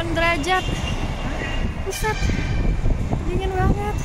8 derajat. Buset, dingin banget.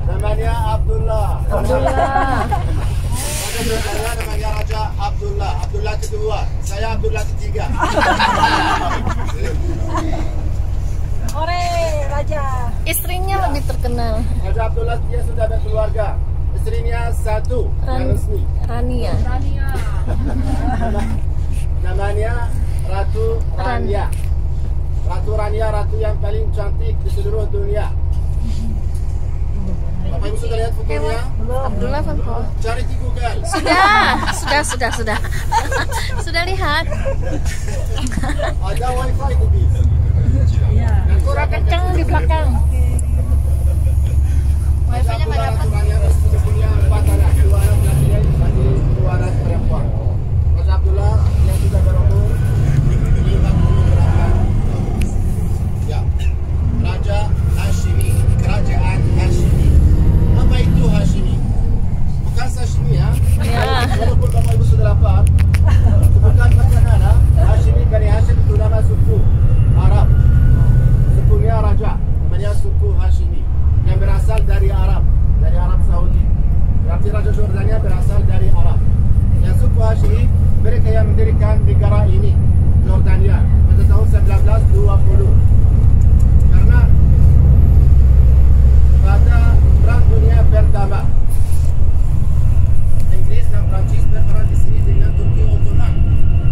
Namanya Abdullah. Abdullah. Saya namanya Raja Abdullah. Abdullah kedua. Saya Abdullah ketiga. Ore, Raja. Istrinya lebih terkenal. Raja Abdullah dia sudah berkeluarga. Istrinya satu yang resmi. Rania. Namanya Ratu Rania. Ratu Rania, ratu yang paling cantik di seluruh dunia. Bapak Ibu sudah lihat fotonya? Abdullah Fanko. Cari di Google. Sudah. Sudah lihat. Ada wifi di bis. Kurang kencang di belakang. Wifi-nya pada apa? Ratu Rania sudah punya 4 anak, 2 anak laki-laki, 2 anak perempuan. Raja Abdullah yang sudah berumur 58 tahun. Ya, Raja Hashimi, Kerajaan Hashimi. Apa itu Hashimi? Bukan sashimi ya. Walaupun Bapak Ibu sudah lapar, bukan makanan. Hashimi Bani Hashim itu nama suku Arab. Sukunya Raja, namanya suku Hashimi, yang berasal dari Arab Saudi. Berarti Raja Jordania berasal dari Arab. Yang suku Hashimi, mereka yang mendirikan negara ini, Jordania, pada tahun 1920. Karena pada Perang Dunia Pertama, Inggris dan Prancis berperang di sini dengan Turki Ottoman.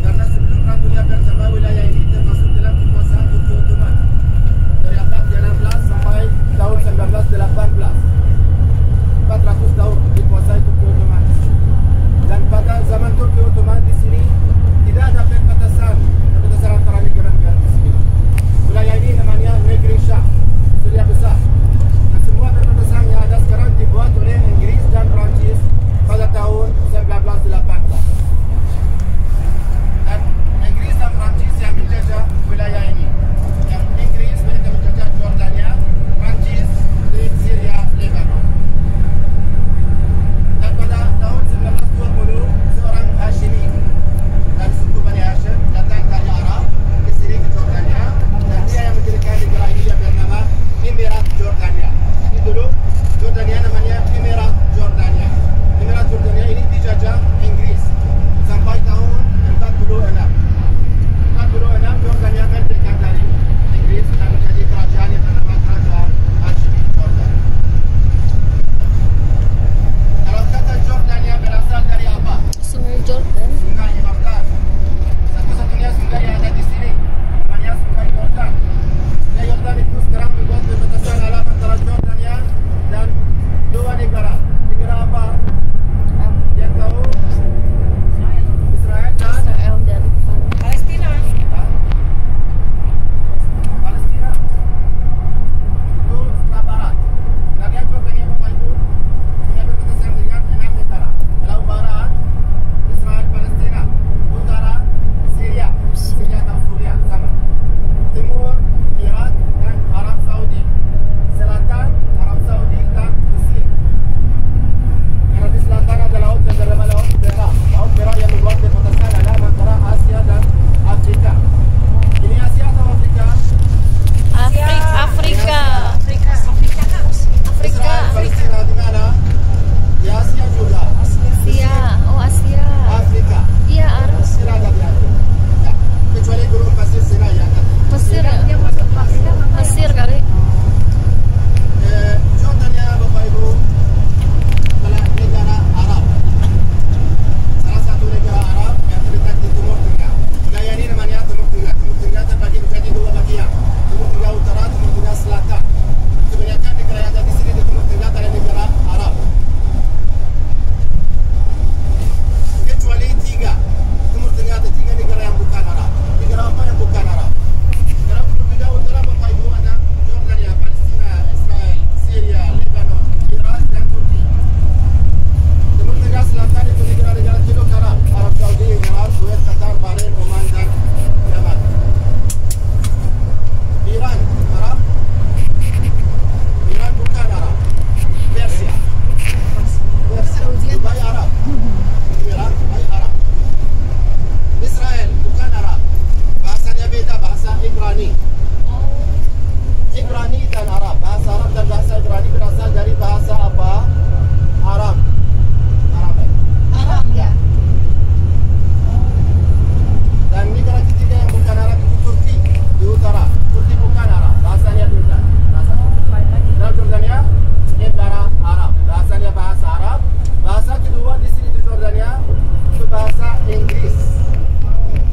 Karena sebelum Perang Dunia Pertama, wilayah ini termasuk dalam kekuasaan Turki Ottoman dari abad ke-16 sampai tahun 1918. 400 tahun dikuasai Turki Ottoman. Dan pada zaman Turki Ottoman di sini tidak ada perbatasan antara negara-negara di sini. Wilayah ini namanya Negeri Shah, Syria besar. Dan semua perbatasan yang ada sekarang dibuat oleh Inggris dan Prancis pada tahun 1918. Dan Inggris dan Prancis yang menjajah wilayah ini. Yang Inggris mereka menjajah Jordania, Prancis di Syria, Lebanon. Dan pada tahun 1920 seorang Hashimi dari suku Bani Hashim datang dari Arab ke sini ke Jordania, dan dia yang mendirikan negara ini yang bernama Emirat Jordania. Ini dulu Jordania namanya Emirat Jordania. Emirat Jordania ini dijajah Inggris sampai tahun 46. 46 Jordania merdeka dari Inggris dan menjadi kerajaan yang bernama Kerajaan Hashimi Jordan. Kalau kata Jordania berasal dari apa? Sungai Jordan. Sungai Yordan. Satu-satunya sungai yang ada di sini namanya Sungai Yordan. Sungai Yordan itu sekarang membuat perbatasan alam antara Jordania dan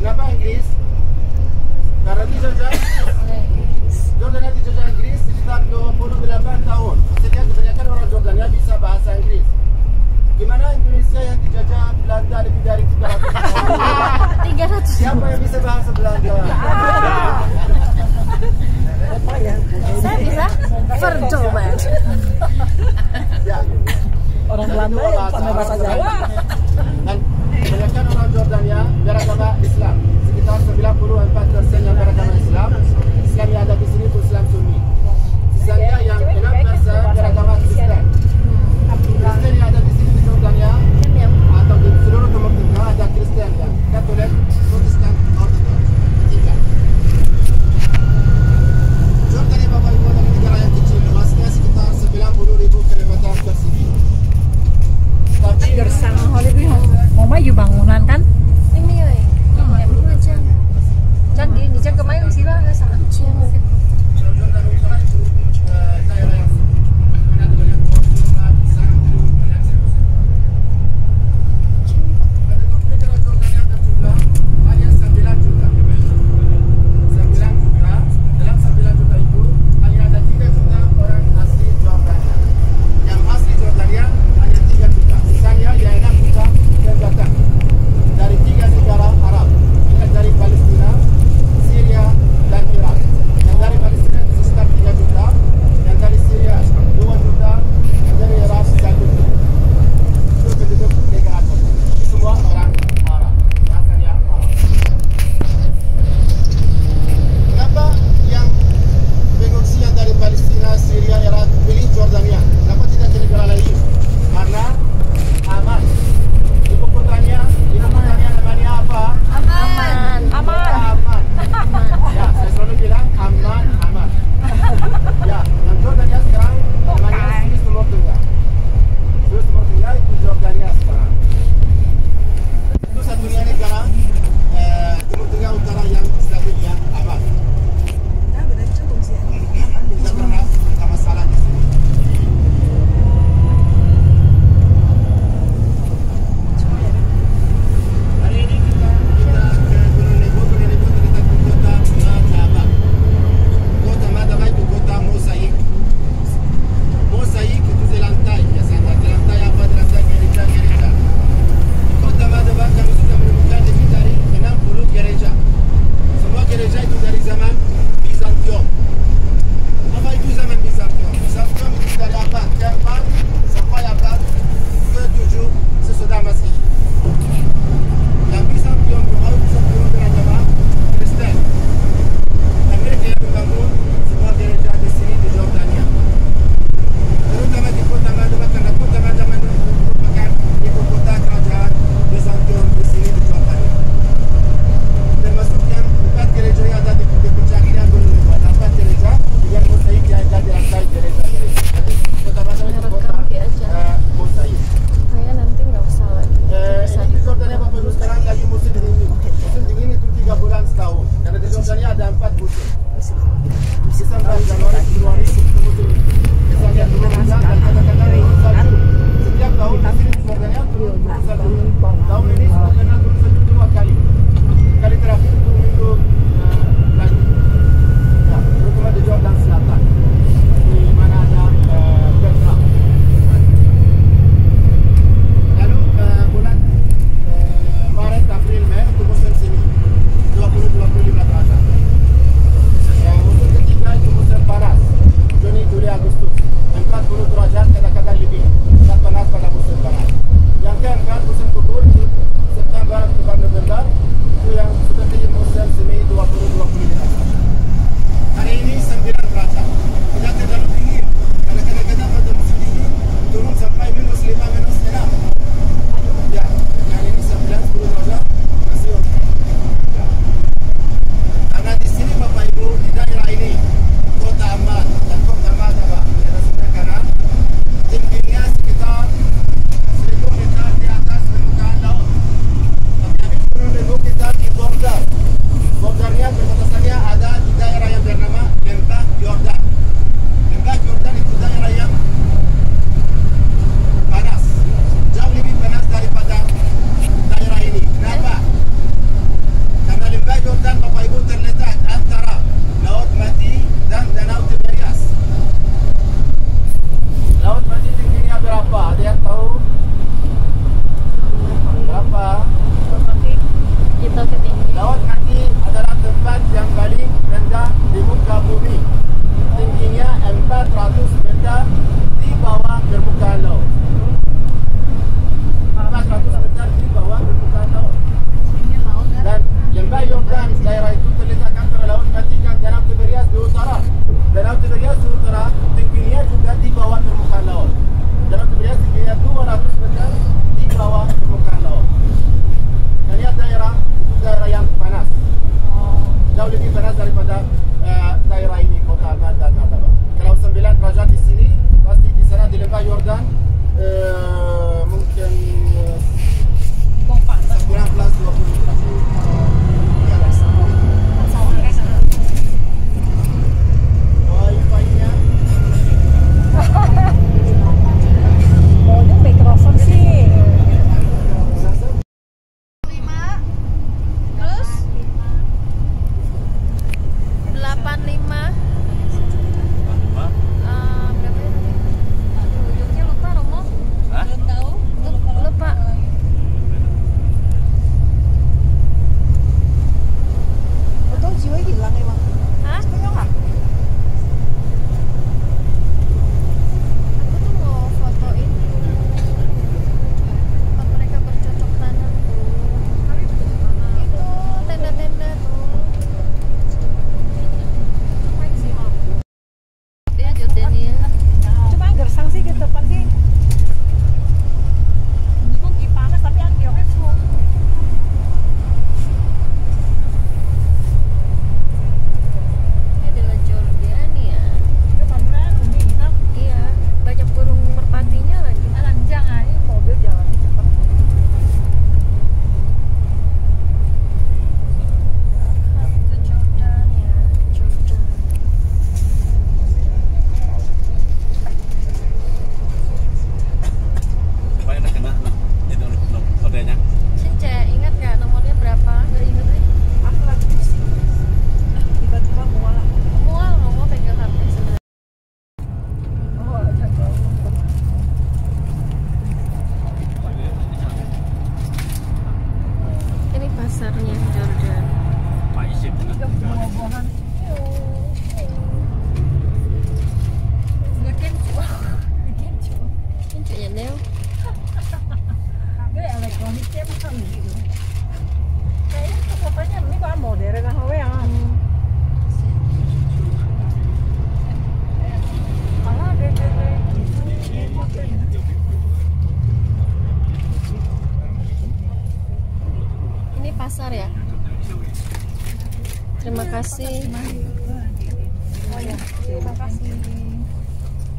Kenapa Inggris? Karena dijajah Jordania dijajah Inggris sekitar 28 tahun. Maksudnya kebanyakan orang Jordania bisa bahasa Inggris. Gimana Indonesia yang dijajah Belanda lebih dari 300 tahun? 300. Siapa yang bisa bahasa Belanda? Saya bisa Verdoman. Ya. Orang Belanda yang pandai bahasa Jawa. Dan kebanyakan orang Jordania beragama Islam. Sekitar 94% yang beragama Islam. Islam yang ada di sini itu Islam Sunni. Sisanya yang 6% beragama Kristen. Kristen yang ada di sini di Jordania atau di seluruh Timur Tengah ada Kristen yang Katolik, Protestan, Ortodoks. Tiga. Jordania Bapak Ibu adalah negara yang kecil, luasnya sekitar 90.000 km persegi. Tapi Gersang Hollywood mau maju bangunan kan? Ini oi. Ini aja. Canggih, di jang kemarin sila nggak salah. Jordan Utara itu daerah yang mana ada banyak orang sangat jauh banyak serius. Penduduk negara Jordania berjumlah hanya 9 juta. 9 juta. Dalam 9 juta itu hanya ada 3 juta orang asli Jordania. Yang asli Jordania hanya 3 juta. Sisanya ya 6 juta yang datang dari 3 negara Arab. Kita dari Palestina, Syria, dan Irak. Yang dari Palestina itu sekitar 3 juta, yang dari Syria 2 juta, yang dari Irak 1 juta. Itu penduduk negara Jordania. Itu semua orang Arab, bahasanya Arab. Kenapa yang pengungsi yang dari Palestina, Syria, Irak pilih Jordania? Kenapa tidak ke negara lain? Karena aman. Ibu kotanya namanya apa? Aman. Aman. Ya, saya selalu bilang aman. Ya, yang Jordania sekarang namanya Swiss Timur Tengah. Swiss Timur Tengah itu Jordania sekarang. Itu satunya negara Timur Tengah Utara yang stabil, yang aman. Tidak pernah ada masalah di sini. Hari ini kita ke Gunung Nebo terletak di kota Madaba. Kota Madaba itu kota mosaik. Mosaik itu di lantai biasanya. Di lantai apa? Di lantai gereja. Di kota Madaba kami sudah menemukan lebih dari 60 gereja. Semua gereja itu dari zaman Bizantium. Apa itu zaman Bizantium? Bizantium itu dari abad ke-4 sampai abad ke-7 sesudah Masehi. Yang Bizantium beragama Kristen. Dan mereka yang membangun sebuah gereja di sini di Jordania. Terutama di kota Madaba, karena kota Madaba merupakan ibu kota kerajaan Bizantium di sini di Jordania. Termasuk yang 4 gereja yang ada di puncak ini yang Gunung Nebo. Ada 4 gereja dengan mosaik yang ada di lantai gereja. Jadi kota Madaba itu kota mosaik. Saya nanti nggak usah lagi. Di Jordania Bapak Ibu sekarang lagi musim dingin. Musim dingin itu 3 bulan setahun. Karena di Jordania ada 4 musim. Desember, Januari, Februari, itu musim. Misalnya turun hujan dan kadang-kadang turun salju. Setiap tahun di sini di Jordania turun salju. Tahun ini sudah pernah turun salju 2 kali. Kali terakhir itu minggu lalu. Ya, terutama di Jordan Selatan. Di mana ada Petra. Lalu bulan Maret, April, Mei itu musim semi 20-25 derajat. Yang musim ketiga itu musim panas Juni, Juli, Agustus 40 derajat, kadang-kadang lebih. Sangat panas pada musim panas. Yang keempat musim gugur itu September ke November, itu yang seperti musim semi 20-25 derajat. Hari ini 9 derajat, tidak terlalu dingin. Karena kadang-kadang pada musim dingin turun sampai -5, -6. Ya, yang ini 9-10 derajat masih oke. Ya. Karena di sini Bapak Ibu di daerah ini kota aman dan kota Madaba. Karena tingginya sekitar 1000 meter di atas permukaan laut. Tapi habis Gunung Nebo kita di border. Bordernya perbatasannya ada di daerah yang bernama Lembah Yordan. Lembah negara Yordan mungkin 19-20 wifi-nya maunya Microsoft sih. Terus 85. Berapa ya tadi? Ujungnya lupa Romo. Belum tahu. Lupa. Betul jiwa hilang emang. Hah? Punya nggak? Aku tuh mau fotoin tempat mereka bercocok tanam tuh. Itu tenda-tenda tuh. Ya Jordania. Cuma gersang sih gitu Pak sih. Mungkin panas tapi antioknya full. Ini adalah Jordania. Itu beneran ini kan. Iya, banyak burung merpatinya lagi. Lanjang aja mobil jalan cepet. Itu Jordania, Jordan. Supaya nak kena itu kodenya. Cince, ingat nggak nomornya berapa? Nggak ingat deh. Aku lagi pusing. Tiba-tiba mual. Mual ngomong pegang HP sebenarnya. Oh, jago. Ini pasarnya Jordan. Pak Isip Tiga buah-buahan. Nggak kencu. Kencu. Cincunya Neo. Dia elektroniknya bukan gitu. Kayaknya fotonya ini kan modern lah we ya. Alah gede-gede. Ini pasar ya. Terima kasih. Oh ya, terima kasih.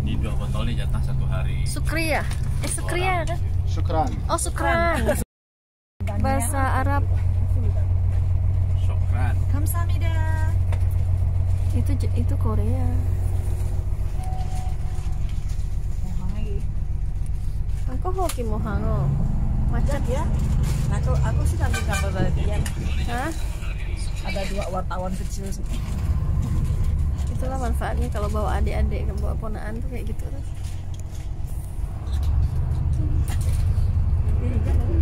di 2 botol nih jatah 1 hari. Sukriya. Sukriya kan? syukran. Oh, sukran. Bahasa Arab. Syukran. Kamsahamnida. Itu Korea. Aku hoki mohango. Macet Ya, nah aku sih nanti kabar bagian. Hah? Ada 2 wartawan kecil sih. Itulah manfaatnya kalau bawa adik-adik, bawa ponaan tuh kayak gitu.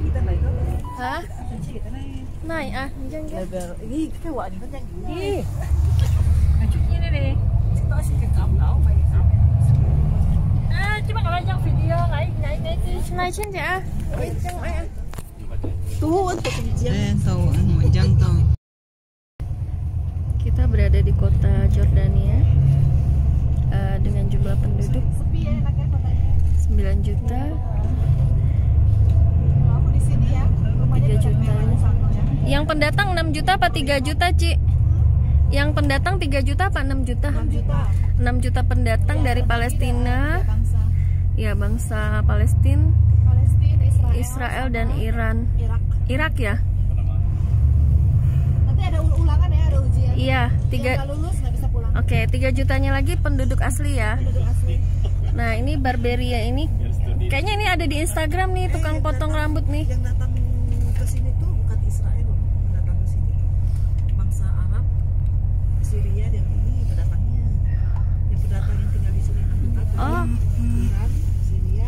Kita naik itu. Hah? Kita naik. Naik ah, jangan. Lebar. Ini kita wak ini kan yang gini. Ngacunya ini nih. Kita asik ke kamu tahu main kamera. Cuma kalau yang video naik. Naik cinta ah. Jangan ah. Tuh untuk kebijian. Tahu Mojang tahu. Kita berada di kota Jordania dengan jumlah penduduk 9 juta. 3 juta. Yang pendatang 6 juta apa 3 juta, Ci? Yang pendatang 3 juta apa 6 juta? 6 juta pendatang dari Palestina. Ya, bangsa Palestina, Israel dan Iran. Irak ya? Nanti ada ulangan ya, ada ujian. Iya, Yang nggak lulus nggak bisa pulang. Oke, 3 jutanya lagi penduduk asli ya. Penduduk asli. Nah, ini Barberia ini kayaknya ini ada di Instagram nih, tukang potong rambut nih. Yang datang ke sini tuh bukan Israel loh, yang datang ke sini bangsa Arab, Syria dan ini pendatangnya. Yang pendatang yang tinggal di sini Oh, Iran, Syria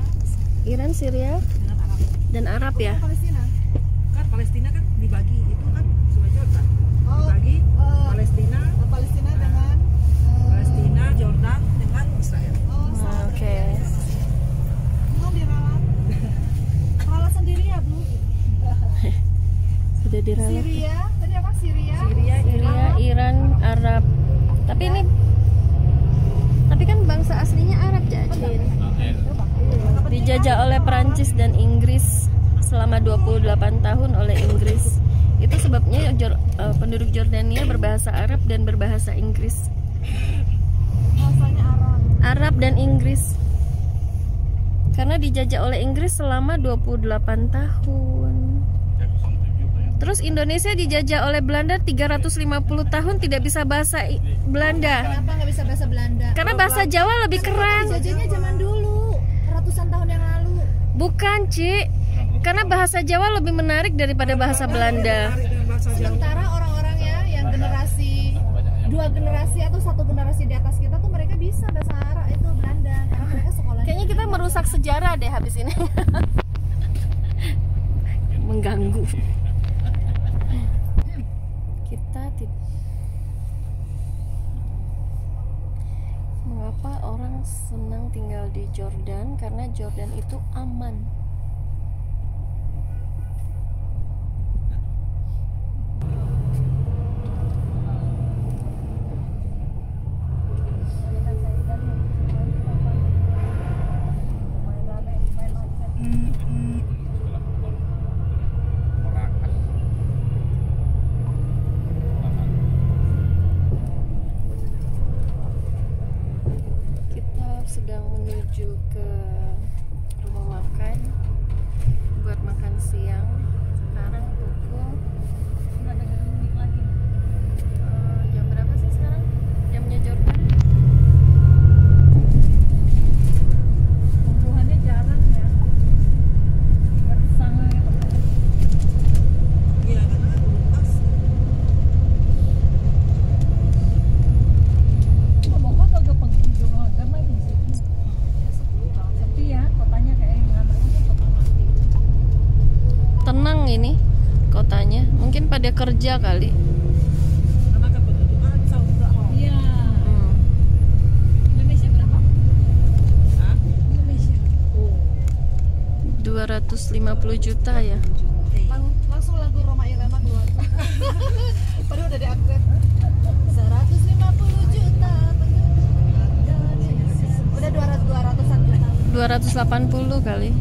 Iran, Syria, dengan Arab. dan Arab ya. Palestina. Kan Palestina kan dibagi itu kan Sudah Jordan. Oh, Dibagi Palestina, Palestina dengan Palestina, Jordan dengan Israel. Oke. belum diralat. Ralat sendiri ya, Bu. Sudah diralat. Syria, tadi apa? Syria. Syria, Iran, Arab. Tapi kan bangsa aslinya Arab, Jacin. Dijajah oleh Perancis dan Inggris selama 28 tahun oleh Inggris. Itu sebabnya penduduk Jordania berbahasa Arab dan berbahasa Inggris. Bahasanya Aron. Arab dan Inggris. Karena dijajah oleh Inggris selama 28 tahun. Terus Indonesia dijajah oleh Belanda 350 tahun, tidak bisa bahasa Belanda. Kenapa nggak bisa bahasa Belanda? Karena bahasa Jawa lebih keren. Jajahnya zaman dulu, ratusan tahun yang lalu. Bukan, Ci. Karena bahasa Jawa lebih menarik daripada bahasa Belanda. Sementara orang-orangnya yang generasi 2 generasi atau 1 generasi di atas kita tuh mereka bisa bahasa Arab itu Belanda karena mereka sekolahnya. Kayaknya kita merusak sejarah deh habis ini. Mengganggu. Mengapa orang senang tinggal di Jordan? Karena Jordan itu aman. Sedang menuju ke rumah makan buat makan siang. Sekarang pukul jam berapa sih sekarang? Jamnya Jordan? Hubungannya jarang ya. Bersama ya. Iya, karena belum pas. Ngomong kok agak pengunjung agama di sini. Sepi ya, kotanya kayak kota mati. Tenang ini kotanya. Mungkin pada kerja kali. Karena kependudukan Saudi. Iya. Hmm. Indonesia berapa? Hah? Indonesia. Oh, 250 juta ya. Langsung lagu Roma Irama keluar. Padahal udah di-upgrade. 150 juta penduduk Indonesia. Udah 200-an juta. 280 kali.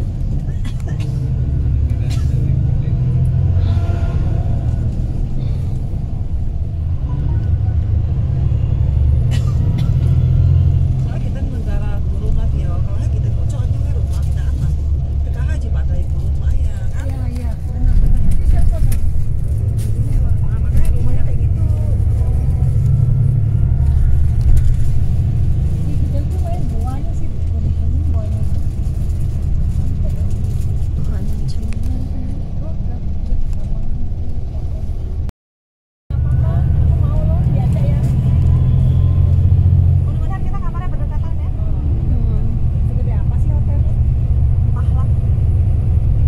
soalnya kita negara turun lagi ya. Kalau kita bocor juga rumah kita aman. Kita haji pada turun ya kan. Iya, iya, benar-benar. Jadi siapa tuh? Nah, makanya rumahnya kayak gitu. Di kita tuh main buahnya sih, kuning-kuning buahnya. Mudah-mudahan kita kamarnya berdekatan ya. Segede apa sih hotelnya? Entahlah.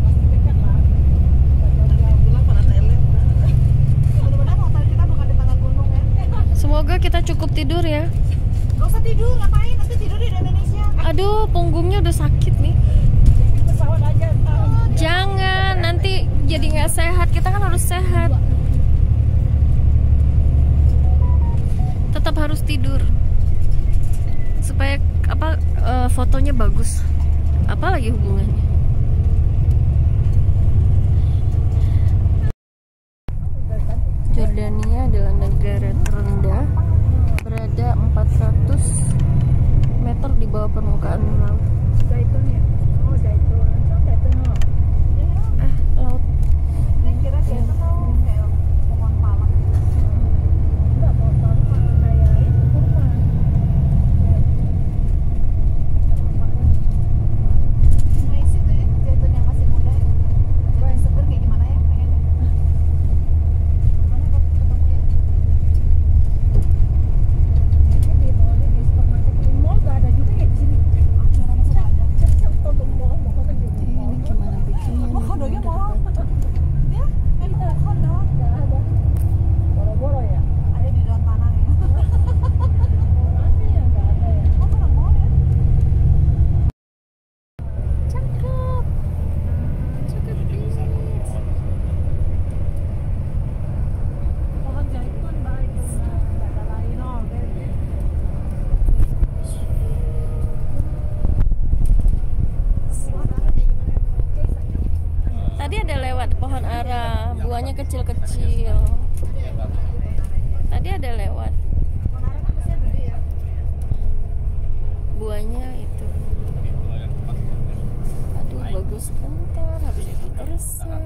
Pasti dekat lah. Pulang pada Thailand. Mudah-mudahan hotel kita bukan di tengah gunung ya. Semoga kita cukup tidur ya. Gak usah tidur, ngapain? Nanti tidur di Indonesia. Aduh, punggungnya udah sakit nih. Pesawat aja entar. Jangan, nanti jadi nggak sehat. Kita kan harus sehat. Tetap harus tidur supaya apa fotonya bagus. Apa lagi hubungannya? Jordania adalah negara terendah, berada 400 meter di bawah permukaan laut. Zaitun ya? Oh, zaitun. Zaitun oh. Laut. Ini kira zaitun tuh kayak pohon palak. Enggak, pohon palak kayak itu kurma. Nice itu ya, zaitun yang masih muda ya. Zaitun seger kayak gimana ya pengennya? Mana ketemu ya? Ini di supermarket di mall gak ada juga ya di sini. Jarang masuk ada. Untuk mall mau ke Ini gimana bikinnya? mau kodonya mau ya main kodo nggak ada boro-boro ya ada di dalam tanah ya ada ya nggak ada ya oh kan mau ya Cakep. Cakep banget. pohon zaitun baik nggak ada lain oh baby Tadi ada lewat pohon ara, buahnya kecil-kecil. Tadi ada lewat. pohon ara kan biasanya gede ya Buahnya itu. terkesan.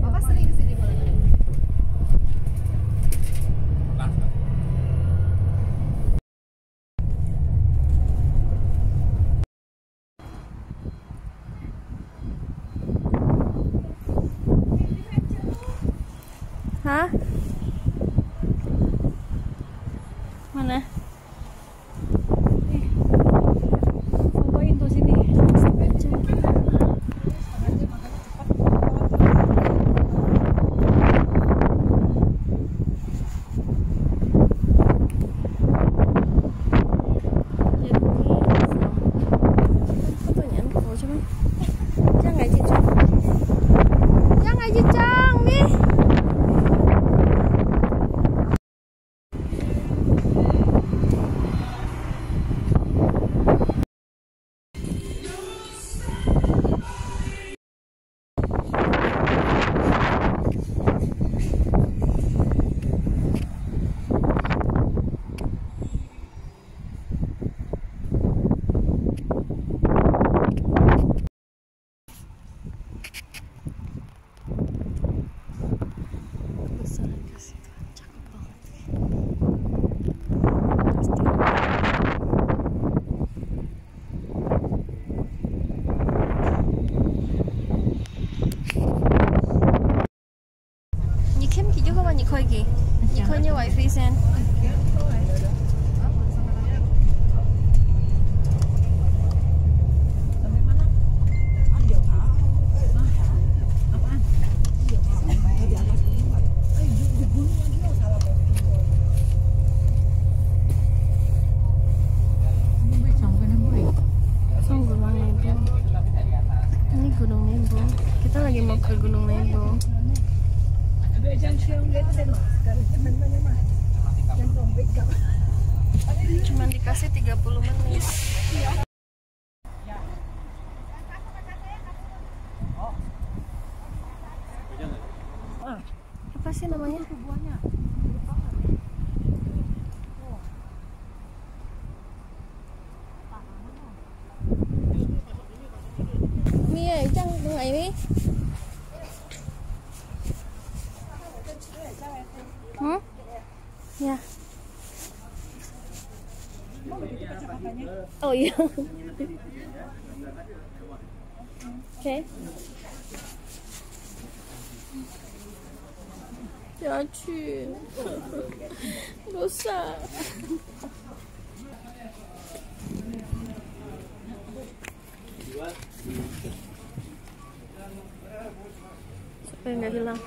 Bapak sering kesini boleh? Hah? Mana? Cobain tuh sini. Pertanyaan kau cuman. Jangan jijang. Jangan jijang nih. Nhị khiếm kì chứ không phải nhị khơi kì. Nhị khơi như vậy phi sen. Gunung Nebo. Ini Gunung Nebo. Kita lagi mau ke Gunung Nebo. Cuman dikasih 30 menit. Apa sih namanya? Mie chẳng từng ngày mi. Ya. Oh iya. Oke. Ya去. Dosa. Supaya nggak hilang.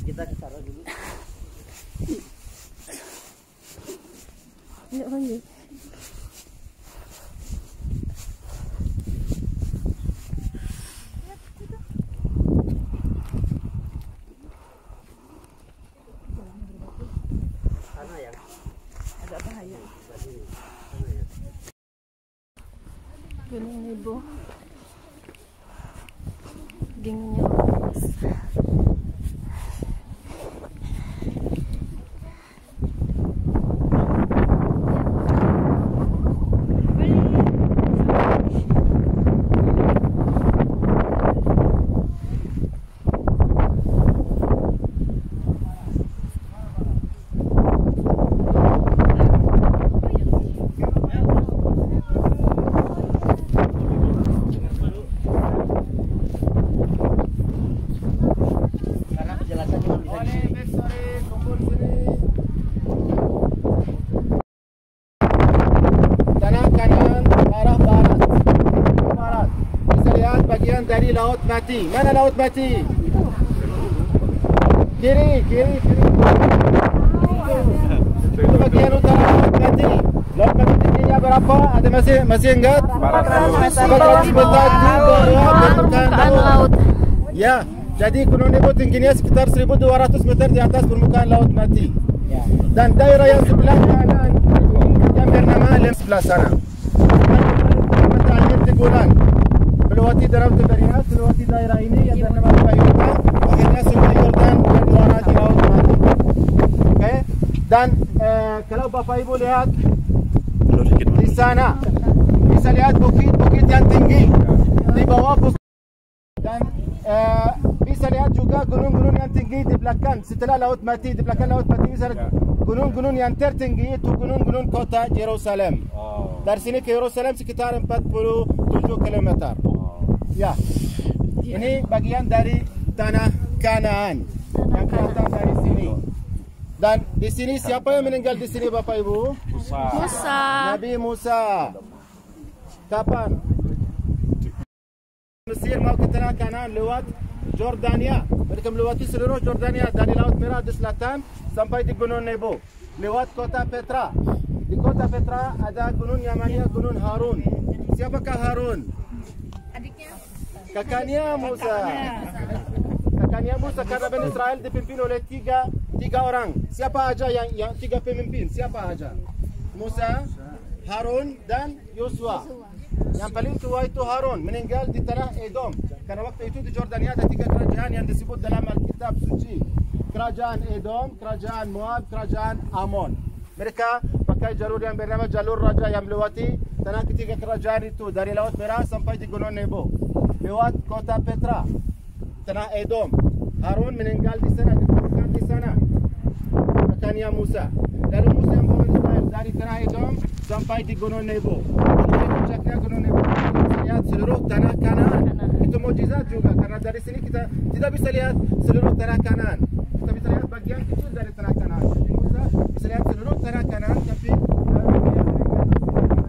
Kita ke sana dulu. Yuk lanjut. Tidak bahaya. Gunung Nebo. Dinginnya luas. Dari Laut Mati. Mana Laut Mati? Kiri. Itu bagian utara Laut Mati. Laut Mati tingginya berapa? Ada masih ingat? 400 meter di bawah permukaan laut. Ya, jadi Gunung Nebo tingginya sekitar 1200 meter di atas permukaan Laut Mati. Dan daerah yang sebelah kanan yang bernama Lem sebelah sana. Mata air Tiguran. Melewati Danau Tiberias, melewati daerah ini yang bernama Bayuta, akhirnya Sungai Yordan bermuara di Laut Mati. Oke? Dan kalau Bapak Ibu lihat di sana, bisa lihat bukit-bukit yang tinggi di bawah bukit. Dan bisa lihat juga gunung-gunung yang tinggi di belakang. Setelah Laut Mati, di belakang Laut Mati bisa lihat gunung-gunung yang tertinggi itu gunung-gunung kota Yerusalem. Dari sini ke Yerusalem sekitar 47 km. Ya, ini bagian dari tanah Kanaan yang kelihatan dari sini. Dan di sini siapa yang meninggal di sini Bapak Ibu? Musa. Nabi Musa. Kapan? Mesir mau ke tanah Kanaan lewat Jordania. Mereka melewati seluruh Jordania dari Laut Merah di selatan sampai di Gunung Nebo. Lewat kota Petra. Di kota Petra ada gunung yang namanya Gunung Harun. Siapakah Harun? Kakaknya Musa. Kakaknya Musa karena Bani Israel dipimpin oleh tiga orang. Siapa aja yang tiga pemimpin? Siapa aja? Musa, Harun dan Yosua. Yang paling tua itu Harun, meninggal di tanah Edom. Karena waktu itu di Jordania ada tiga kerajaan yang disebut dalam Alkitab suci. Kerajaan Edom, kerajaan Moab, kerajaan Amon. Mereka pakai jalur yang bernama jalur raja yang melewati tanah ketiga kerajaan itu dari Laut Merah sampai di Gunung Nebo. Lewat kota Petra, tanah Edom. Harun meninggal di sana, dikuburkan di sana. Kakaknya Musa. Lalu Musa yang membawa Israel dari tanah Edom sampai di Gunung Nebo. Dari puncaknya Gunung Nebo kita lihat seluruh tanah Kanaan. Itu mukjizat juga karena dari sini kita tidak bisa lihat seluruh tanah Kanaan. Kita bisa lihat bagian kecil dari tanah Kanaan. Jadi Musa bisa lihat seluruh tanah Kanaan, tapi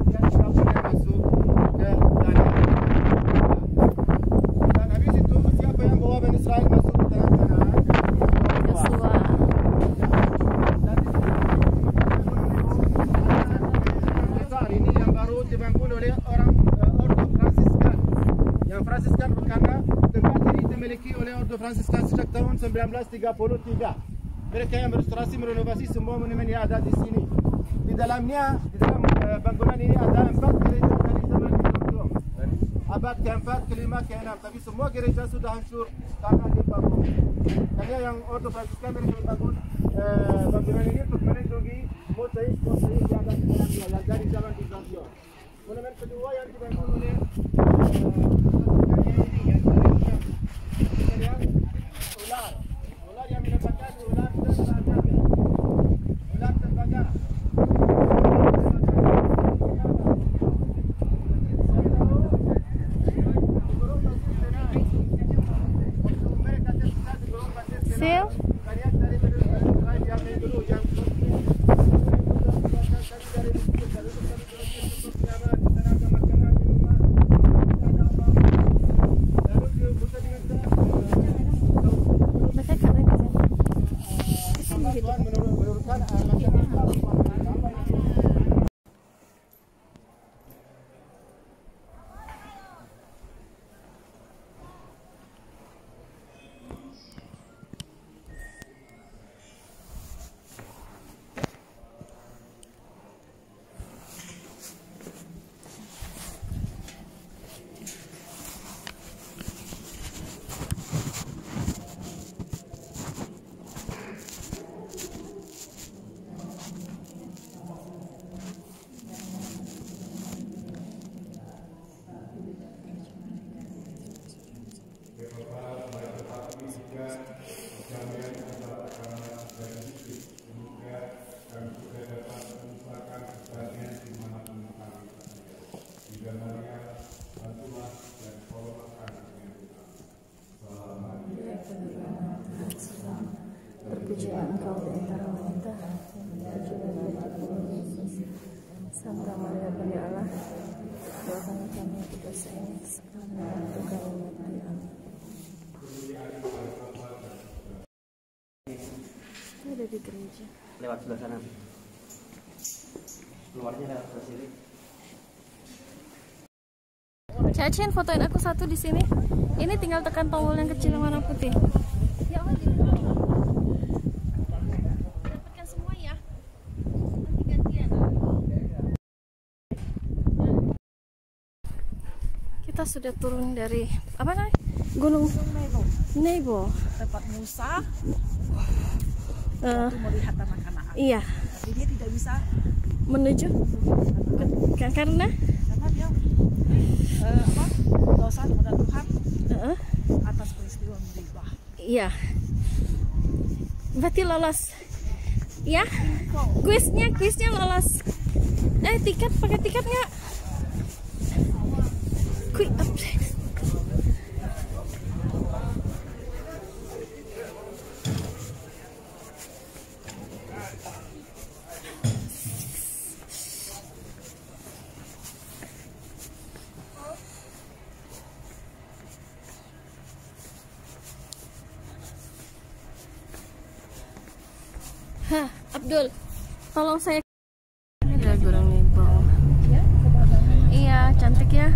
dia tidak boleh masuk ke tanah. Dan habis itu siapa yang bawa Bani Israel masuk ke tanah Kanaan? Yosua. Ini yang baru dibangun oleh orang Ordo Fransiskan. Yang Fransiskan karena tempat ini dimiliki oleh Ordo Fransiskan sejak tahun 1933. Mereka yang merestorasi, merenovasi semua monumen yang ada di sini. Di dalam bangunan ini ada 4 gereja dari zaman Islam. Abad ke-4, ke-5, ke-6. Tapi semua gereja sudah hancur karena gempa bumi. Karena yang Ordo Fransiskan mereka membangun bangunan ini untuk melindungi mosaik yang ada di dalamnya yang dari zaman Bizantium. Monumen kedua yang dibangun oleh ular yang merupakan ular tembaga. Ular tembaga. Sil. bahasa Inggris karena itu kalimat diam. Itu ada di gereja. Lewat sebelah sana. Keluarnya lewat sebelah sini. Cacin, fotoin aku satu di sini. Ini tinggal tekan tombol yang kecil yang warna putih. Ya Allah, dapatkan semua ya. Nanti gantian. Kita sudah turun dari apa namanya? Gunung Nebo. Tempat Musa waktu melihat anak-anak. Iya, Tapi dia tidak bisa menuju karena dia dosa kepada Tuhan atas peristiwa musibah. iya. Berarti lolos. Ya? Kuisnya lolos. Tiket, pakai tiket nggak? Quick update. Hah, Abdul, tolong saya. Ini ada Gunung Nebo. Iya, cantik ya.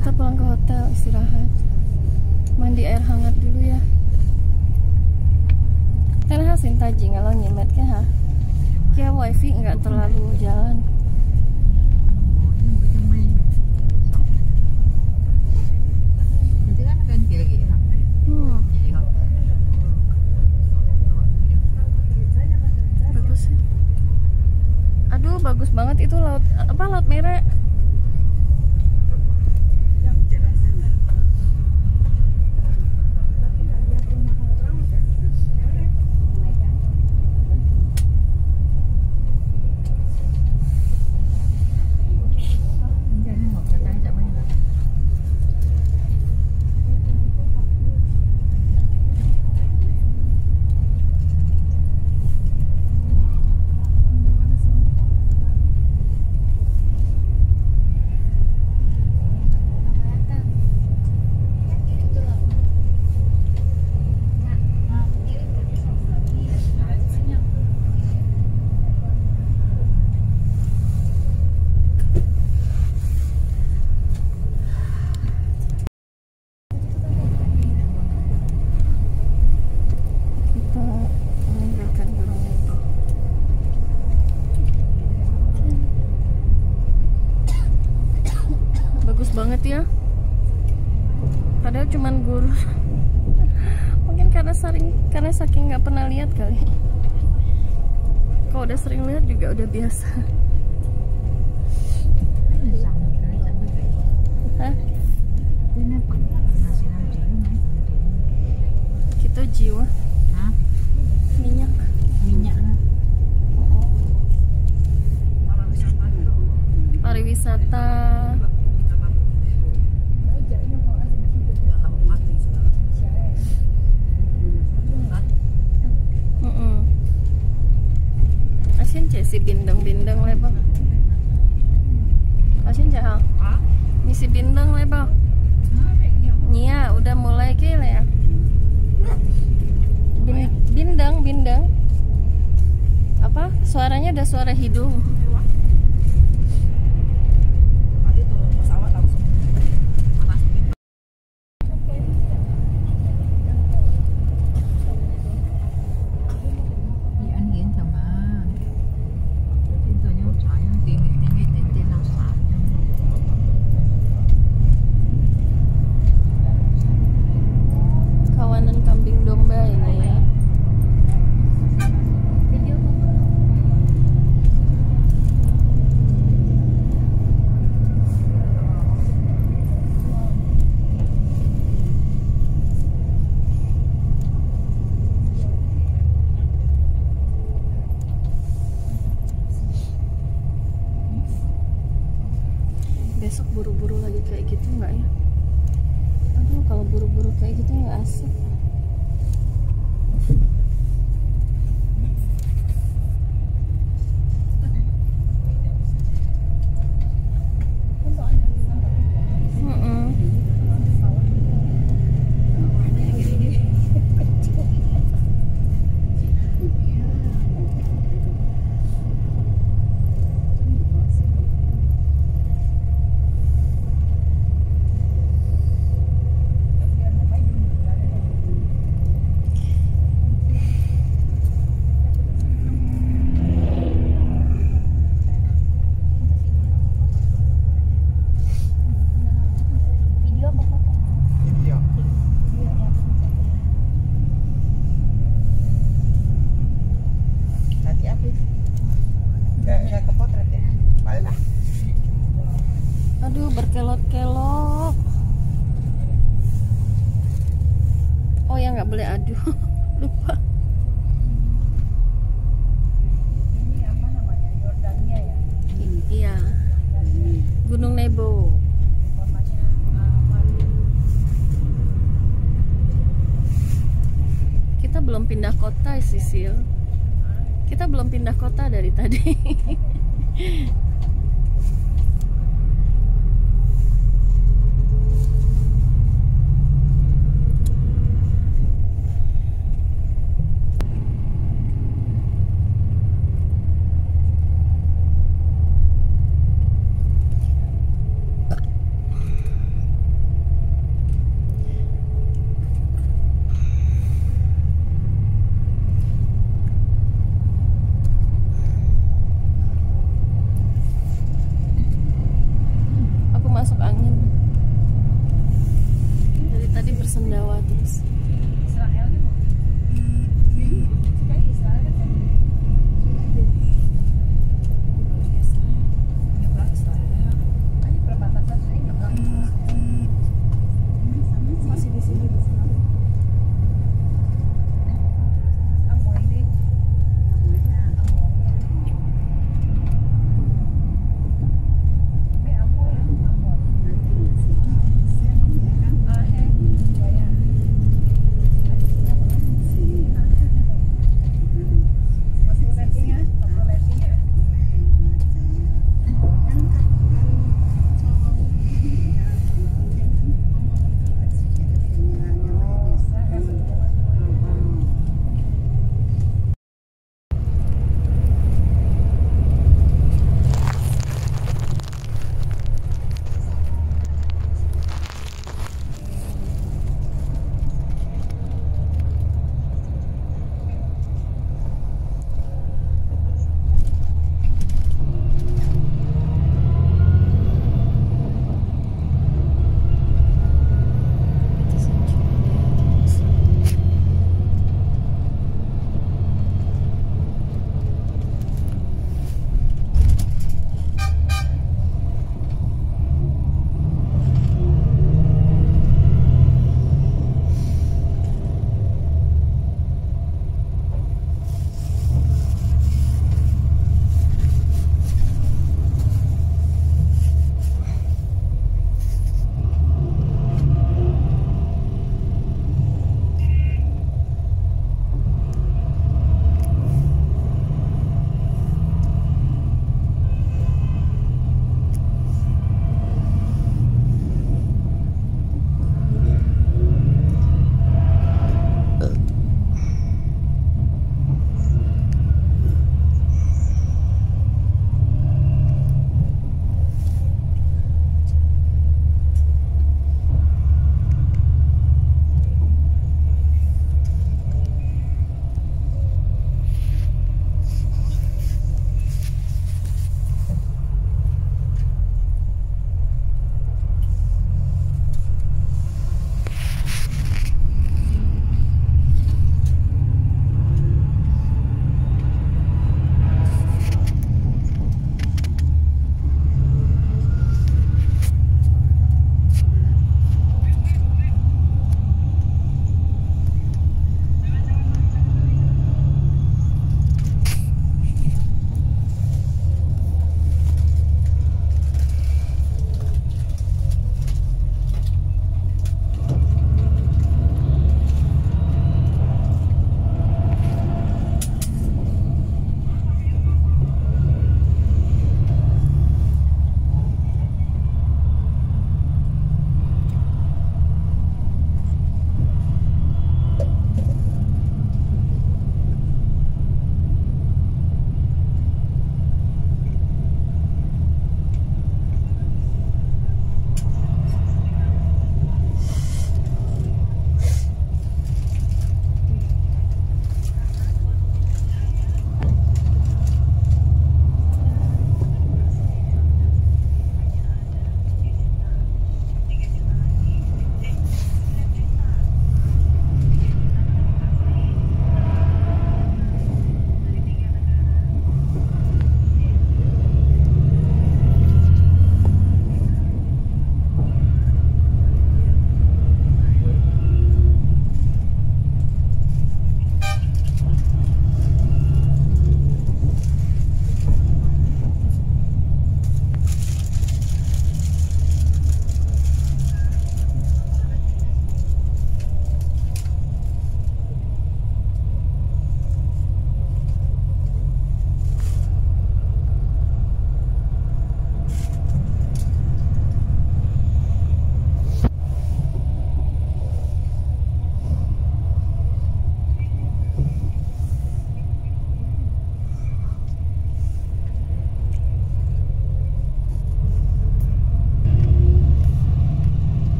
Kita pulang ke hotel, istirahat, mandi air hangat dulu ya. Karena hasil taji kalau nyemet ke ha, kia wifi nggak terlalu jalan. Bagus sih. Aduh, bagus banget itu laut laut merah. Banget ya, padahal cuman guru. Mungkin karena saking nggak pernah lihat kali. Kalau udah sering lihat juga udah biasa. Hah? Kita jiwa minyak pariwisata. Asin si bindeng-bindeng lebar. Asin ha? Ini si bindeng lebar. Iya, udah mulai kira ya. Bindeng. Apa? Suaranya udah suara hidung. Tadi turun pesawat langsung panas. Đi ăn hiến thầm mà. buru-buru kayak gitu nggak asik. Aduh, berkelot-kelot. Oh ya, nggak boleh aduh. Lupa. Ini apa namanya? Yordania ya? Iya. Gunung Nebo. Kotanya Madu. Kita belum pindah kota, Sisil. Kita belum pindah kota dari tadi. Masuk angin dari tadi bersendawa terus. Israel kan? Kayak Israel kan? Nyebrang Israel. Ini perbatasan ini nyebrang. Masih di sini di sana. Amoy ini.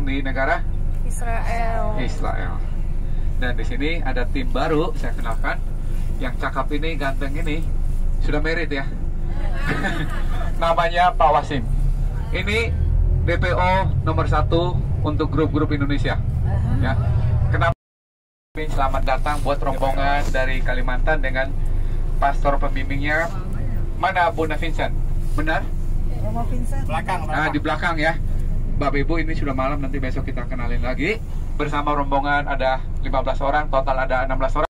di negara Israel. Dan di sini ada tim baru, saya kenalkan. Yang cakap ini, ganteng ini, sudah married ya. Namanya Pak Wasim. Ini DPO nomor 1 untuk grup-grup Indonesia. Ya. Kenapa? Selamat datang buat rombongan dari Kalimantan dengan pastor pembimbingnya. Mana Bunda Vincent? Benar? Romo Vincent. Belakang. Nah, di belakang ya. Bapak Ibu, ini sudah malam, nanti besok kita kenalin lagi. Bersama rombongan ada 15 orang, total ada 16 orang.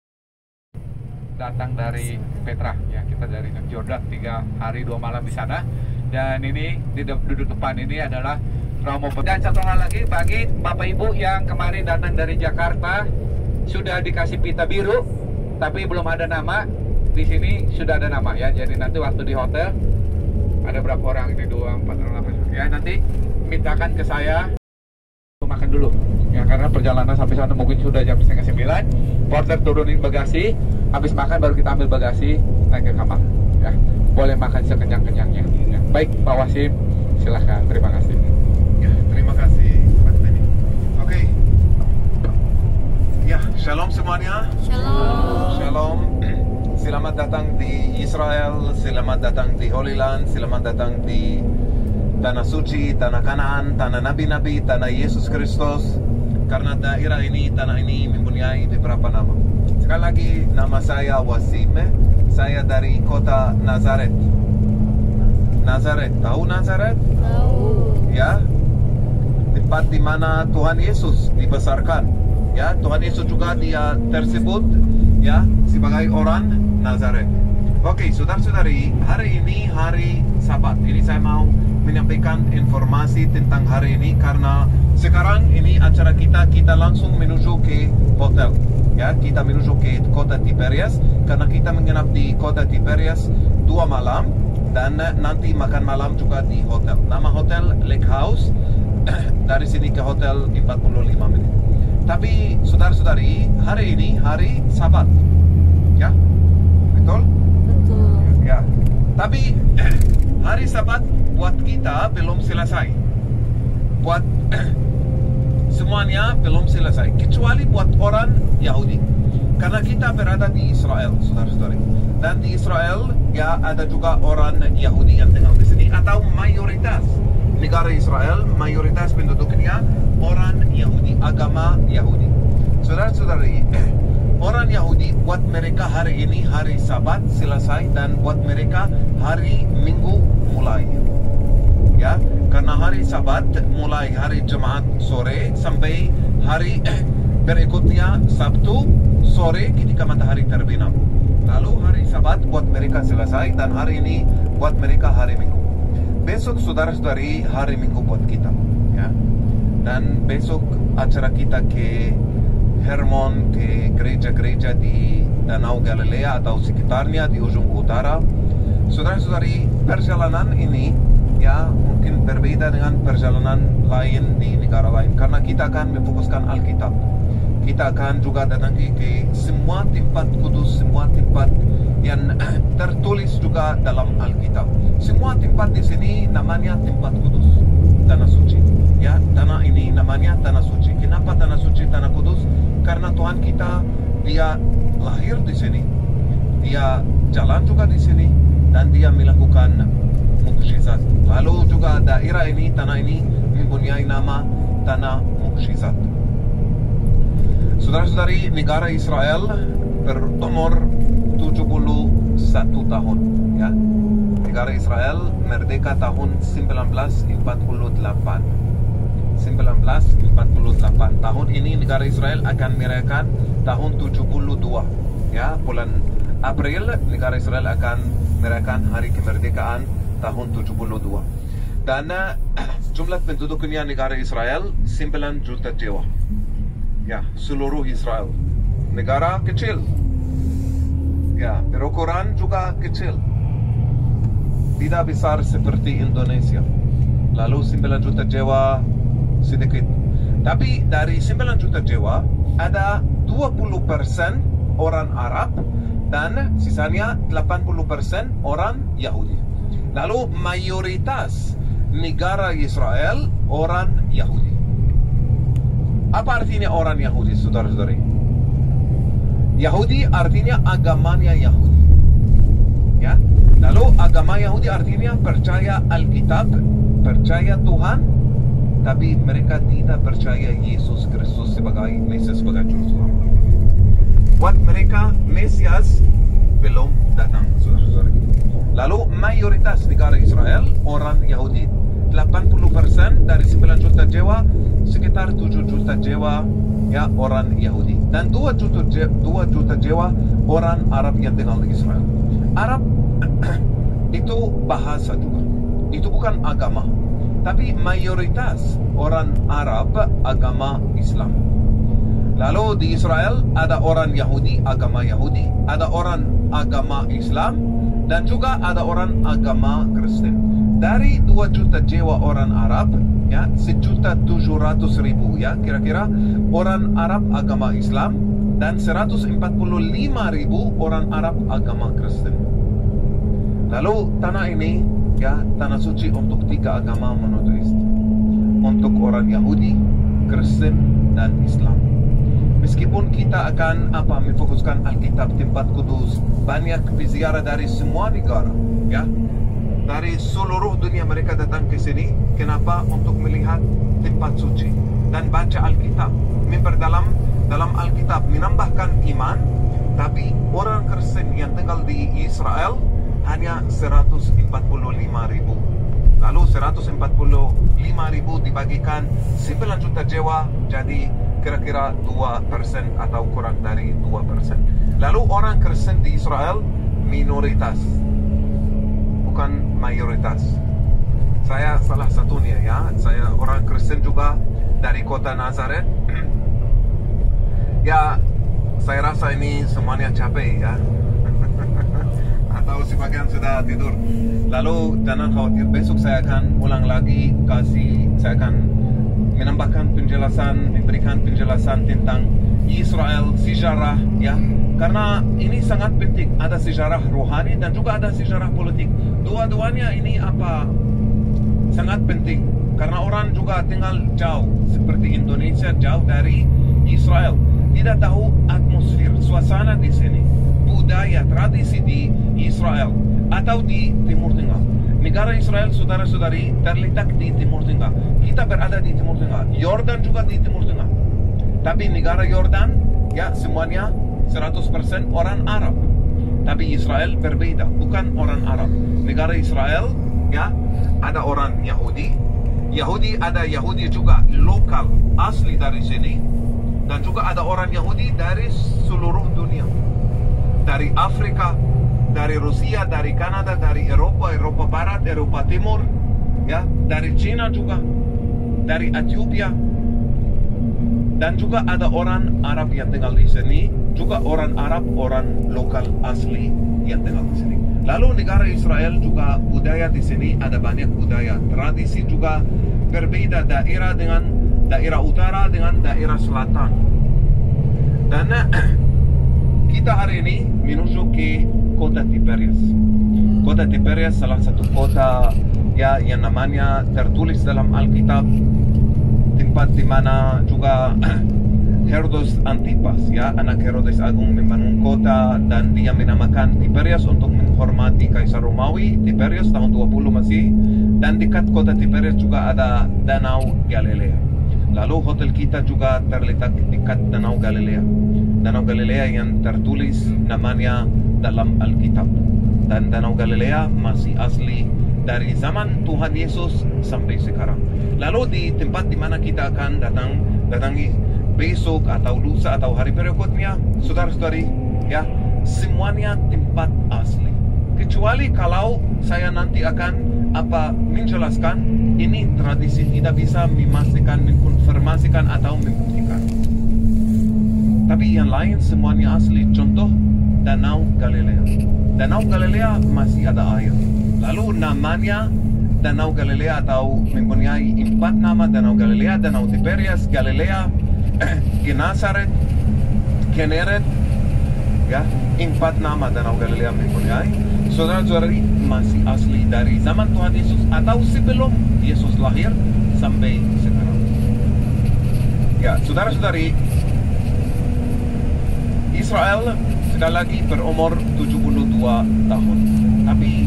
Datang dari Petra, ya, kita dari Jordan, 3 hari 2 malam di sana. Dan ini di duduk depan ini adalah Romo. Dan satu hal lagi bagi Bapak Ibu yang kemarin datang dari Jakarta, sudah dikasih pita biru, tapi belum ada nama. Di sini sudah ada nama ya. Jadi nanti waktu di hotel ada berapa orang ini, 2, 4, 8 ya, nanti mintakan ke saya makan dulu ya, karena perjalanan sampai sana mungkin sudah jam 8:30. Porter turunin bagasi, habis makan baru kita ambil bagasi naik ke kamar ya. Boleh makan sekenyang-kenyangnya ya. Baik Pak Wasim, silahkan. Terima kasih Ya, terima kasih Pak Benny. Oke. Ya, shalom semuanya. Shalom. Selamat datang di Israel, selamat datang di Holy Land, selamat datang di Tanah Suci, Tanah Kanaan, Tanah Nabi-Nabi, Tanah Yesus Kristus. Karena daerah ini, tanah ini mempunyai beberapa nama. Sekali lagi, nama saya Wasim. Saya dari kota Nazaret. Nazaret, tahu Nazaret? Tahu. Ya, tempat di mana Tuhan Yesus dibesarkan. Ya, Tuhan Yesus juga dia tersebut ya sebagai orang Nazaret. Oke, saudara-saudari, hari ini hari Sabat. Ini saya mau menyampaikan informasi tentang hari ini karena sekarang ini acara kita langsung menuju ke hotel. Ya, kita menuju ke kota Tiberias karena kita menginap di kota Tiberias 2 malam dan nanti makan malam juga di hotel. Nama hotel Lake House. Dari sini ke hotel 45 menit. Tapi saudara-saudari, hari ini hari Sabat. Ya, betul? Ya, tapi hari Sabat buat kita belum selesai. Buat semuanya belum selesai, kecuali buat orang Yahudi. Karena kita berada di Israel, saudara-saudari. Dan di Israel ya ada juga orang Yahudi yang tinggal di sini, atau mayoritas negara Israel, mayoritas penduduknya orang Yahudi, agama Yahudi. Saudara-saudari, orang Yahudi buat mereka hari ini hari Sabat selesai dan buat mereka hari Minggu mulai. Ya, karena hari Sabat mulai hari Jumat sore sampai hari berikutnya Sabtu sore ketika matahari terbenam. Lalu hari Sabat buat mereka selesai dan hari ini buat mereka hari Minggu. Besok saudara-saudari hari Minggu buat kita. Ya, dan besok acara kita ke Hermon, ke gereja-gereja di Danau Galilea atau sekitarnya di ujung utara. Saudara-saudari, perjalanan ini ya mungkin berbeda dengan perjalanan lain di negara lain karena kita akan memfokuskan Alkitab. Kita akan juga datang ke semua tempat kudus, semua tempat yang tertulis juga dalam Alkitab. Semua tempat di sini namanya tempat kudus, tanah suci. Ya, tanah ini namanya tanah suci. Kenapa tanah suci, tanah kudus? Karena Tuhan kita dia lahir di sini, dia jalan juga di sini, dan dia melakukan mukjizat. Lalu juga daerah ini, tanah ini mempunyai nama tanah mukjizat. Saudara-saudari, negara Israel berumur 71 tahun. Ya, negara Israel merdeka tahun 1948. 1948 tahun ini negara Israel akan merayakan tahun 72 ya, bulan April negara Israel akan merayakan hari kemerdekaan tahun 72 dan jumlah penduduknya negara Israel 9 juta jiwa ya, seluruh Israel negara kecil ya, berukuran juga kecil, tidak besar seperti Indonesia. Lalu 9 juta jiwa sedikit. Tapi dari 9 juta jiwa ada 20% orang Arab dan sisanya 80% orang Yahudi. Lalu mayoritas negara Israel orang Yahudi. Apa artinya orang Yahudi, saudara-saudari? Yahudi artinya agamanya Yahudi. Ya. Lalu agama Yahudi artinya percaya Alkitab, percaya Tuhan, tapi mereka tidak percaya Yesus Kristus sebagai Mesias, sebagai Juru Selamat. Buat mereka Mesias belum datang, saudara-saudari. Lalu mayoritas negara Israel orang Yahudi. 80% dari 9 juta jiwa, sekitar 7 juta jiwa ya orang Yahudi, dan 2 juta jiwa orang Arab yang tinggal di Israel. Arab itu bahasa juga, itu bukan agama, tapi mayoritas orang Arab agama Islam. Lalu di Israel ada orang Yahudi, agama Yahudi, ada orang agama Islam, dan juga ada orang agama Kristen. Dari 2 juta jiwa orang Arab, ya 1.700.000 ya kira-kira orang Arab agama Islam, dan 145.000 orang Arab agama Kristen. Lalu tanah ini ya tanah suci untuk 3 agama monoteis, untuk orang Yahudi, Kristen, dan Islam. Meskipun kita akan memfokuskan Alkitab, tempat kudus, banyak peziarah dari semua negara, ya. Dari seluruh dunia mereka datang ke sini. Kenapa? Untuk melihat tempat suci dan baca Alkitab, memperdalam dalam Alkitab, menambahkan iman. Tapi orang Kristen yang tinggal di Israel hanya 145.000. Lalu 145.000 dibagikan 9 juta jiwa, jadi kira-kira 2% atau kurang dari 2%. Lalu orang Kristen di Israel minoritas, bukan mayoritas. Saya salah satunya ya. Saya orang Kristen juga dari kota Nazaret. Ya, saya rasa ini semuanya capek ya. Atau sebagian sudah tidur. Lalu jangan khawatir, besok saya akan ulang lagi, saya akan menambahkan penjelasan, memberikan penjelasan tentang Israel, sejarah ya. Karena ini sangat penting, ada sejarah rohani dan juga ada sejarah politik. Dua-duanya ini sangat penting. Karena orang juga tinggal jauh, seperti Indonesia jauh dari Israel, tidak tahu atmosfer, suasana di sini, budaya, tradisi di Israel atau di Timur Tengah. Negara Israel, saudara-saudari, terletak di Timur Tengah. Kita berada di Timur Tengah. Yordan juga di Timur Tengah. Tapi negara Yordan, ya semuanya 100% orang Arab. Tapi Israel berbeda, bukan orang Arab. Negara Israel, ya ada orang Yahudi. Ada Yahudi juga lokal, asli dari sini. Dan juga ada orang Yahudi dari seluruh dunia. Dari Afrika, dari Rusia, dari Kanada, dari Eropa Barat, Eropa Timur, ya, dari Cina juga, dari Ethiopia. Dan juga ada orang Arab yang tinggal di sini, juga orang Arab, orang lokal asli yang tinggal di sini. Lalu negara Israel juga budaya di sini ada banyak budaya, tradisi juga berbeda, daerah dengan daerah utara dengan daerah selatan. Dan kita hari ini menuju ke kota Tiberias. Kota Tiberias salah satu kota ya yang namanya tertulis dalam Alkitab, tempat di mana juga Herodes Antipas, ya anak Herodes Agung, membangun kota dan dia menamakan Tiberias untuk menghormati Kaisar Romawi. Tiberias tahun 20 masih, dan dekat kota Tiberias juga ada Danau Galilea. Lalu hotel kita juga terletak dekat Danau Galilea. Danau Galilea yang tertulis namanya dalam Alkitab. Dan Danau Galilea masih asli dari zaman Tuhan Yesus sampai sekarang. Lalu di tempat di mana kita akan datangi besok atau lusa atau hari berikutnya, saudara-saudari, ya semuanya tempat asli. Kecuali kalau saya nanti akan menjelaskan ini tradisi, tidak bisa memastikan, mengkonfirmasikan atau membuktikan. Tapi yang lain semuanya asli. Contoh Danau Galilea. Danau Galilea masih ada air. Lalu namanya Danau Galilea atau mempunyai 4 nama: Danau Galilea, Danau Tiberias, Galilea, Genesaret, Generet, ya 4 nama Danau Galilea mempunyai. Saudara-saudari, masih asli dari zaman Tuhan Yesus atau sebelum Yesus lahir sampai sekarang. Ya, saudara-saudari, Israel sekali lagi berumur 72 tahun. Tapi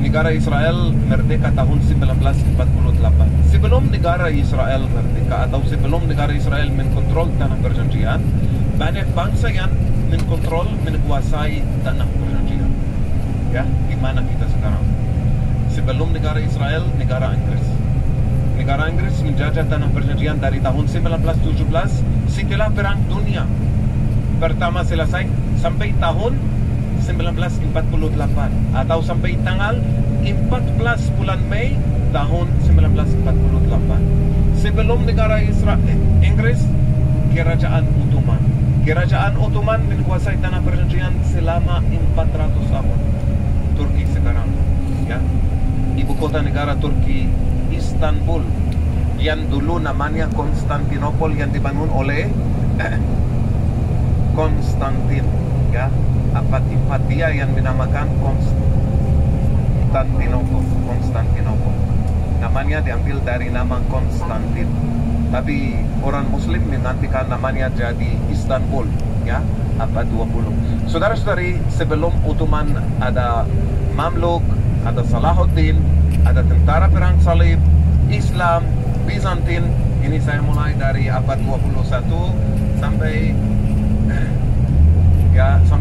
negara Israel merdeka tahun 1948. Sebelum negara Israel merdeka atau sebelum negara Israel mengontrol tanah perjanjian, banyak bangsa yang menguasai tanah perjanjian. Ya, di mana kita sekarang? Sebelum negara Israel, negara Inggris. Negara Inggris menjajah tanah perjanjian dari tahun 1917 setelah Perang Dunia Pertama selesai sampai tahun 1948 atau sampai tanggal 14 bulan Mei tahun 1948. Sebelum negara Inggris, Kerajaan Ottoman. Kerajaan Ottoman menguasai tanah perjanjian selama 400 tahun. Turki sekarang, ya. Ibu kota negara Turki Istanbul, yang dulu namanya Konstantinopel, yang dibangun oleh Konstantin, ya. Apa dia yang dinamakan Konstantinopel. Namanya diambil dari nama Konstantin. Tapi orang Muslim mengantikan namanya jadi Istanbul, ya. Abad 20. Saudara-saudari, sebelum Ottoman ada Mamluk, ada Salahuddin, ada tentara perang salib, Islam, Bizantin. Ini saya mulai dari abad 21 sampai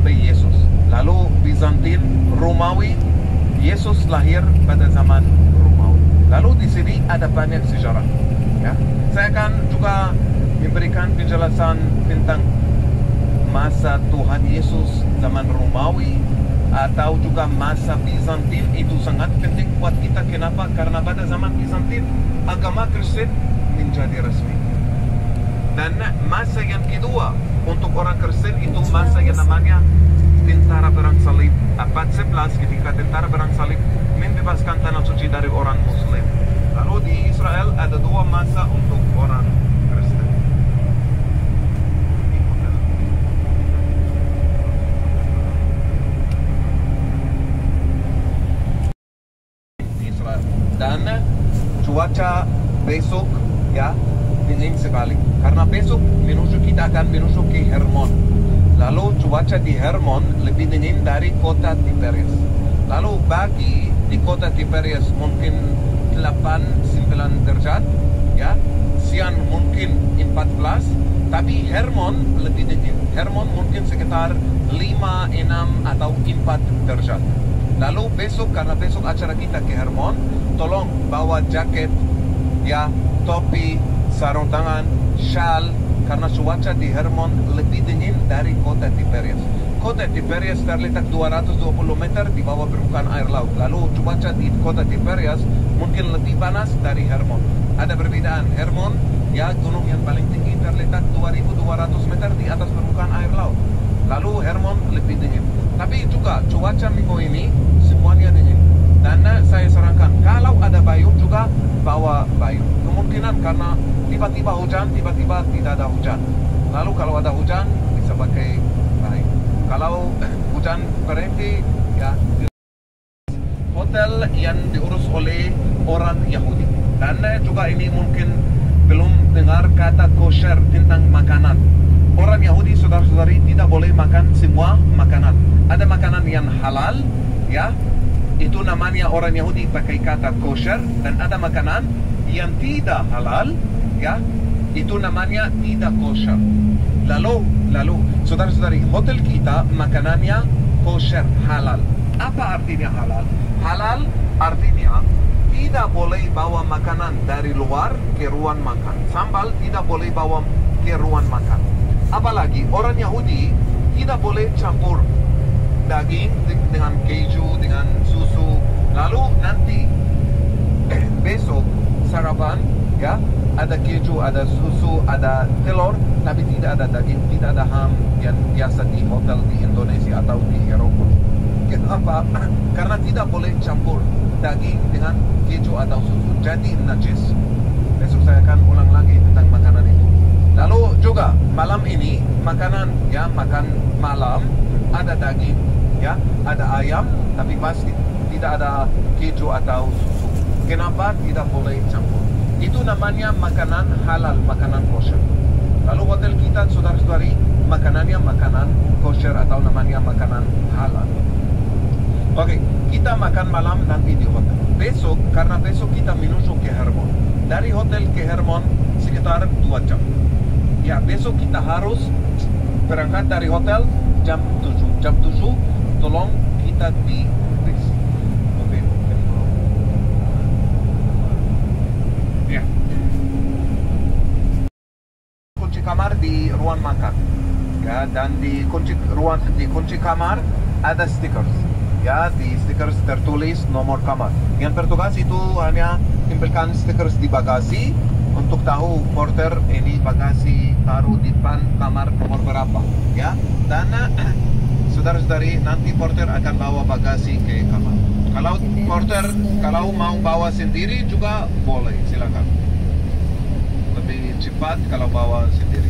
Yesus. Lalu Bizantin, Romawi. Yesus lahir pada zaman Romawi. Lalu di sini ada banyak sejarah, ya. Saya akan juga memberikan penjelasan tentang masa Tuhan Yesus zaman Romawi atau juga masa Bizantin. Itu sangat penting buat kita. Kenapa? Karena pada zaman Bizantin agama Kristen menjadi resmi. Dan masa yang kedua untuk orang Kristen itu masa yang namanya tentara perang salib. Abad 11 ketika tentara perang salib membebaskan tanah suci dari orang Muslim. Lalu di Israel ada dua masa untuk orang Kristen. Di Israel. Dan cuaca besok, ya, dingin sekali. Karena besok kita akan menuju ke Hermon. Lalu cuaca di Hermon lebih dingin dari kota Tiberias. Lalu pagi di kota Tiberias mungkin 8-9 derajat, ya. Siang mungkin 14, tapi Hermon lebih dingin. Hermon mungkin sekitar 5-6 atau 4 derajat. Lalu besok, karena besok acara kita ke Hermon, tolong bawa jaket, ya, topi, sarung tangan, shawl, karena cuaca di Hermon lebih dingin dari kota Tiberias. Kota Tiberias terletak 220 meter di bawah permukaan air laut. Lalu cuaca di kota Tiberias mungkin lebih panas dari Hermon. Ada perbedaan. Hermon, ya, gunung yang paling tinggi terletak 2200 meter di atas permukaan air laut. Lalu Hermon lebih dingin. Tapi juga cuaca minggu ini semuanya dingin. Dan saya sarankan kalau ada payung juga bawa payung. Kemungkinan karena tiba-tiba hujan, tiba-tiba tidak ada hujan. Lalu kalau ada hujan bisa pakai payung. Kalau hujan berhenti, ya, hotel yang diurus oleh orang Yahudi. Dan juga ini mungkin belum dengar kata kosher tentang makanan. Orang Yahudi, saudara-saudari, tidak boleh makan semua makanan. Ada makanan yang halal, ya. Itu namanya orang Yahudi pakai kata kosher. Dan ada makanan yang tidak halal, ya, itu namanya tidak kosher. Lalu saudara-saudari, hotel kita makanannya kosher, halal. Apa artinya halal? Halal artinya tidak boleh bawa makanan dari luar ke ruang makan. Sambal tidak boleh bawa ke ruang makan. Apalagi orang Yahudi tidak boleh campur daging dengan keju, dengan susu. Lalu nanti besok sarapan, ya, ada keju, ada susu, ada telur, tapi tidak ada daging, tidak ada ham yang biasa di hotel di Indonesia atau di Eropa. Kenapa? Karena tidak boleh campur daging dengan keju atau susu, jadi najis. Besok saya akan ulang lagi tentang makanan itu. Lalu juga malam ini makanan, ya, makan malam ada daging, ya, ada ayam, tapi pasti tidak ada keju atau susu. Kenapa tidak boleh campur? Itu namanya makanan halal, makanan kosher. Lalu hotel kita, saudara-saudari, makanannya makanan kosher atau namanya makanan halal. Oke, kita makan malam nanti di hotel. Besok, karena besok kita menuju ke Hermon. Dari hotel ke Hermon sekitar 2 jam. Ya, besok kita harus berangkat dari hotel jam 7. Jam 7, tolong kita di bis. Oke. Ya. Kunci kamar di ruang makan. Ya, dan di kunci kamar ada stickers. Ya, di stickers tertulis nomor kamar. Yang bertugas itu hanya tempelkan stickers di bagasi untuk tahu porter ini bagasi taruh di depan kamar nomor berapa. Ya, dan saudara-saudari, nanti porter akan bawa bagasi ke kamar. Kalau porter mau bawa sendiri juga boleh, silakan. Lebih cepat kalau bawa sendiri.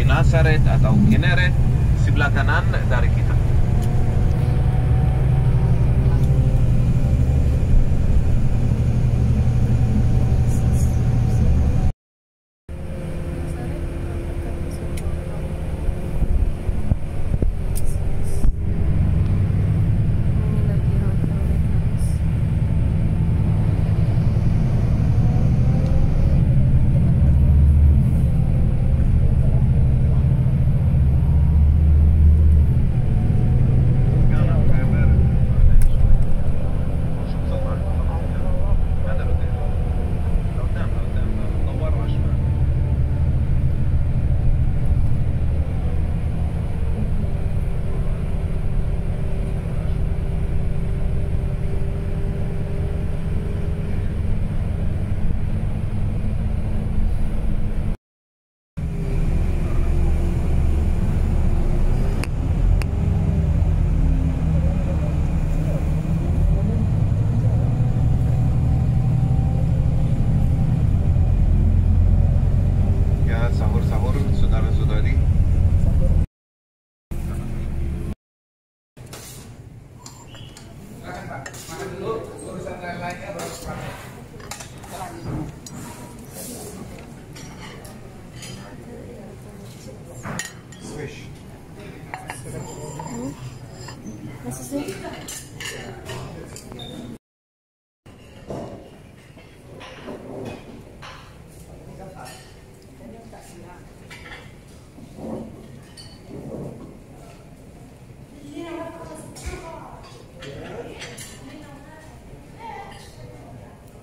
Nazaret atau Kinneret sebelah kanan dari kita.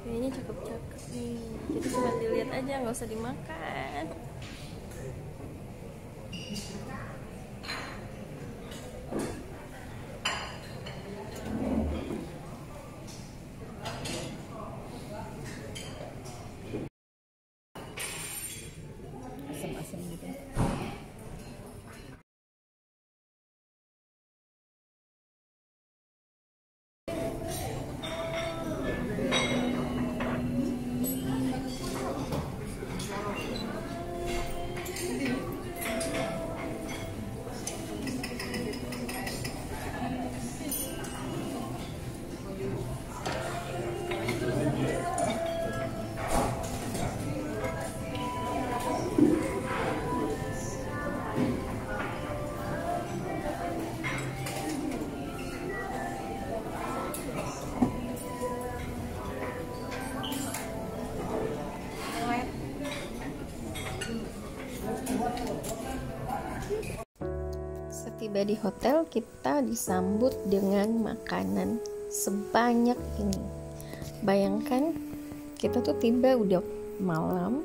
Kayaknya cakep-cakep nih, jadi cuma dilihat aja, nggak usah dimakan. Asam-asam gitu. Setiba di hotel, kita disambut dengan makanan sebanyak ini. Bayangkan, kita tuh tiba udah malam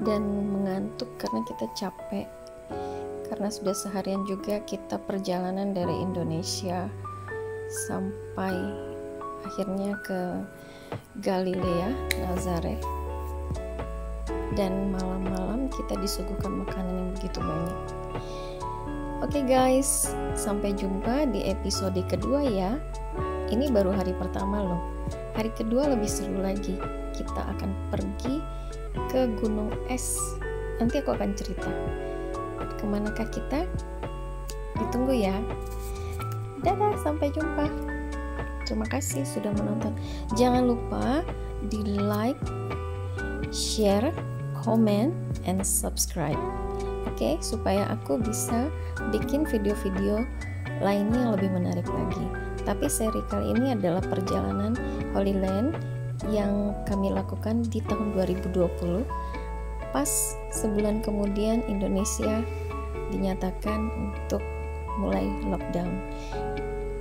dan mengantuk karena kita capek. Karena sudah seharian juga kita perjalanan dari Indonesia sampai akhirnya ke Galilea, Nazareth. Dan malam-malam kita disuguhkan makanan yang begitu banyak. Oke guys, sampai jumpa di episode kedua ya. Ini baru hari pertama loh. Hari kedua lebih seru lagi. Kita akan pergi ke Gunung Es. Nanti aku akan cerita kemanakah kita. Ditunggu ya. Dadah, sampai jumpa. Terima kasih sudah menonton. Jangan lupa di like, share, comment, and subscribe. Oke, supaya aku bisa bikin video-video lainnya yang lebih menarik lagi. Tapi seri kali ini adalah perjalanan Holy Land yang kami lakukan di tahun 2020. Pas sebulan kemudian Indonesia dinyatakan untuk mulai lockdown.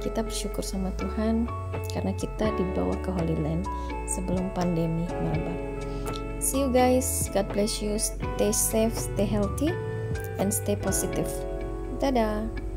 Kita bersyukur sama Tuhan karena kita dibawa ke Holy Land sebelum pandemi merebak. See you guys, God bless you, stay safe, stay healthy, and stay positive. Dadah.